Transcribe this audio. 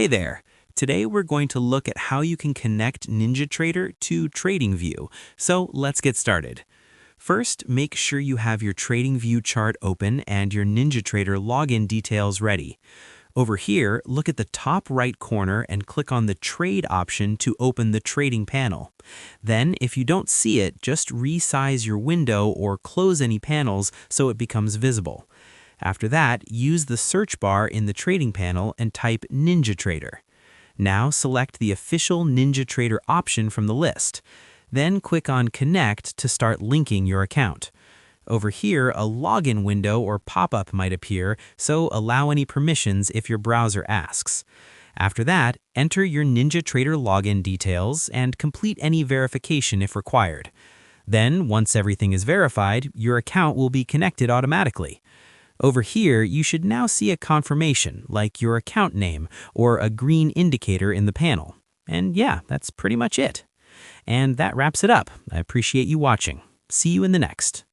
Hey there. Today we're going to look at how you can connect NinjaTrader to TradingView. So let's get started. First, make sure you have your TradingView chart open and your NinjaTrader login details ready. Over here, look at the top right corner and click on the Trade option to open the trading panel. Then, if you don't see it, just resize your window or close any panels so it becomes visible. After that, use the search bar in the trading panel and type NinjaTrader. Now select the official NinjaTrader option from the list. Then click on Connect to start linking your account. Over here, a login window or pop-up might appear, so allow any permissions if your browser asks. After that, enter your NinjaTrader login details and complete any verification if required. Then, once everything is verified, your account will be connected automatically. Over here, you should now see a confirmation, like your account name or a green indicator in the panel. And yeah, that's pretty much it. And that wraps it up. I appreciate you watching. See you in the next.